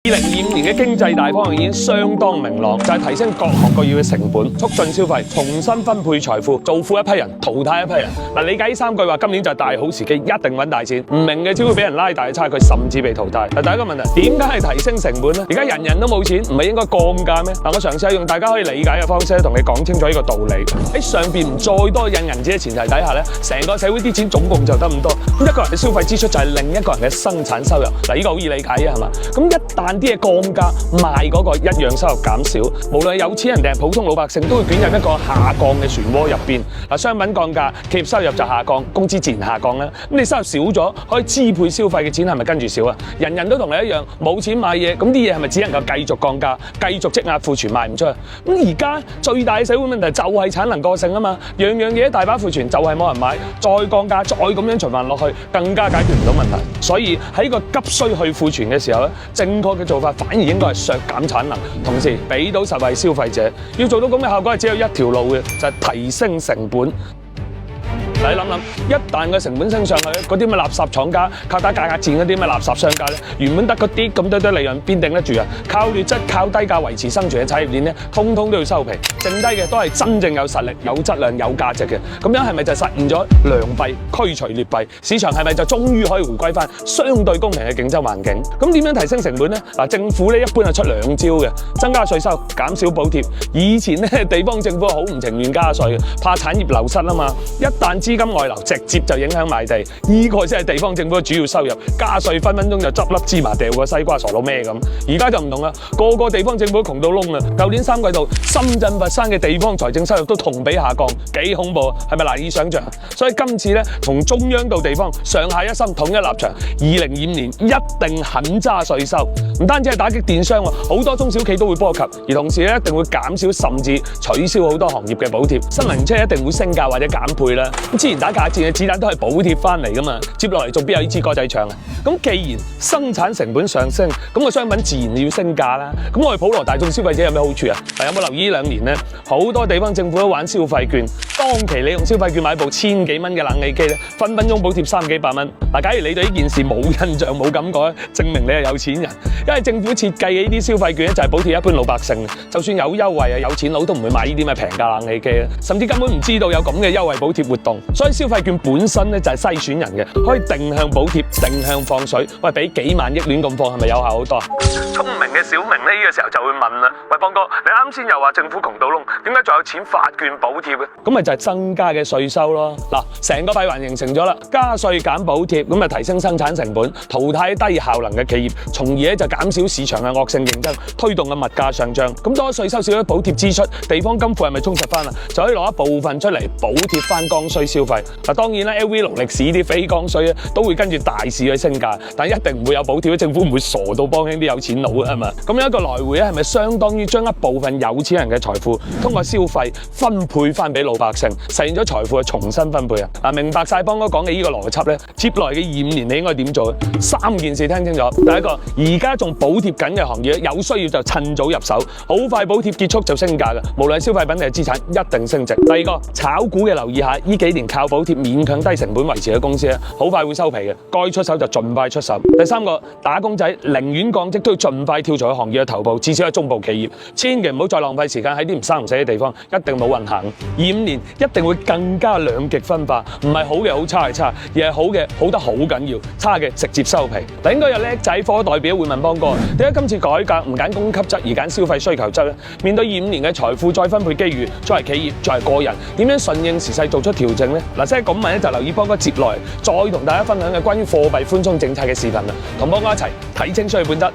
2025年嘅經濟大方向已經相當明朗，就係提升各行各業嘅成本，促進消費，重新分配財富，造富一批人，淘汰一批人。嗱，理解呢三句話，今年就係大好時機，一定揾大錢。唔明嘅只會俾人拉大嘅差距，甚至被淘汰。嗱，第一個問題，點解係提升成本呢？而家人人都冇錢，唔係應該降價咩？嗱，我嘗試用大家可以理解嘅方式同你講清楚呢個道理。喺上邊唔再多印銀紙嘅前提底下咧，成個社會啲錢總共就得咁多。咁一個人嘅消費支出就係另一個人嘅生產收入。嗱，呢個好易理解嘅係嘛？咁一旦啲嘢降價，賣嗰個一樣收入減少，無論係有錢人定係普通老百姓，都會捲入一個下降嘅漩渦入邊。嗱，商品降價，企業收入就下降，工資自然下降啦。咁你收入少咗，可以支配消費嘅錢係咪跟住少啊？人人都同你一樣冇錢買嘢，咁啲嘢係咪只能夠繼續降價，繼續積壓庫存賣唔出去？咁而家最大嘅社會問題就係產能過剩啊嘛，樣樣嘢大把庫存就係冇人買，再降價，再咁樣循環落去，更加解決唔到問題。所以喺個急需去庫存嘅時候咧，正確嘅做法反而應該係削減產能，同時俾到實惠消費者。要做到咁嘅效果，係只有一條路嘅，就係提升成本。你諗諗，一旦個成本升上去，嗰啲咩垃圾廠家靠打價格戰嗰啲咩垃圾商家咧，原本得嗰啲咁多利潤，邊頂得住啊？靠劣質、靠低價維持生存嘅產業鏈咧，通通都要收皮，剩低嘅都係真正有實力、有質量、有價值嘅。咁樣係咪就實現咗良幣驅除劣幣？市場係咪就終於可以回歸翻相對公平嘅競爭環境？咁點樣提升成本咧？嗱，政府咧一般係出兩招嘅，增加稅收、減少補貼。以前咧地方政府好唔情願加稅嘅，怕產業流失啊嘛。一旦資金外流，直接就影響賣地，呢個先係地方政府嘅主要收入。加稅分分鐘就執粒芝麻掉個西瓜，傻到咩咁？而家就唔同啦，個個地方政府窮到窿啦。舊年3季度，深圳、佛山嘅地方財政收入都同比下降，幾恐怖啊！係咪難以想象？所以今次咧，從中央到地方，上下一心，統一立場。2025年一定狠揸稅收，唔單止係打擊電商喎，好多中小企都會波及，而同時咧一定會減少甚至取消好多行業嘅補貼。新能源車一定會升價或者減配啦。之前打價戰嘅子彈都係補貼翻嚟噶嘛，接落嚟仲邊有呢支歌仔唱啊？咁既然生產成本上升，咁個商品自然要升價啦。咁我哋普羅大眾消費者有咩好處啊？有冇留意呢2年咧，好多地方政府都玩消費券，當期你用消費券買部1000幾蚊嘅冷氣機咧，分分鐘補貼300幾蚊。嗱，假如你對呢件事冇印象冇感覺，證明你係有錢人，因為政府設計嘅呢啲消費券咧就係補貼一般老百姓，就算有優惠啊，有錢佬都唔會買呢啲咩平價冷氣機啊，甚至根本唔知道有咁嘅優惠補貼活動。所以消費券本身咧就係篩選人嘅，可以定向補貼、定向放水。喂，俾幾萬億亂咁放，係咪有效好多啊？聰明嘅小明呢個時候就會問啦：喂，邦哥，你啱先又話政府窮到窿，點解仲有錢發券補貼嘅？咁咪就係增加嘅稅收咯。嗱，成個閉環形成咗啦，加稅減補貼，咁咪提升生產成本，淘汰低效能嘅企業，從而咧就減少市場嘅惡性競爭，推動嘅物價上漲。咁多稅收少咗補貼支出，地方金庫係咪充實翻啊？就可以攞一部分出嚟補貼翻剛需消費。嗱，當然啦 ，LV、勞力士呢啲非剛需咧都會跟住大市去升價，但一定唔會有補貼，政府唔會傻到幫輕啲有錢佬啊嘛。咁有一個來回咧，係咪相當於將一部分有錢人嘅財富通過消費分配翻俾老百姓，實現咗財富嘅重新分配啊？嗱，明白晒邦哥講嘅呢個邏輯咧，接來嘅25年你應該點做？3件事聽清楚。第一個，而家仲補貼緊嘅行業，有需要就趁早入手，好快補貼結束就升價嘅，無論係消費品定係資產，一定升值。第二個，炒股嘅留意下，呢幾年靠補貼勉強低成本維持嘅公司咧，好快會收皮嘅，該出手就盡快出手。第三個，打工仔寧願降職都要盡快跳槽去行業嘅頭部，至少係中部企業，千祈唔好再浪費時間喺啲唔生唔死嘅地方，一定冇運行。25年一定會更加兩極分化，唔係好嘅好，差係差，而係好嘅好得好緊要，差嘅直接收皮。嗱，應該有叻仔科代表會問邦哥，點解今次改革唔揀供給側而揀消費需求側咧？面對25年嘅財富再分配機遇，作為企業，作為個人，點樣順應時勢做出調整咧？嗱，即係咁問咧，就留意邦哥接來再同大家分享嘅關於貨幣寬鬆政策嘅視頻啦，同邦哥一齊睇清楚佢本質。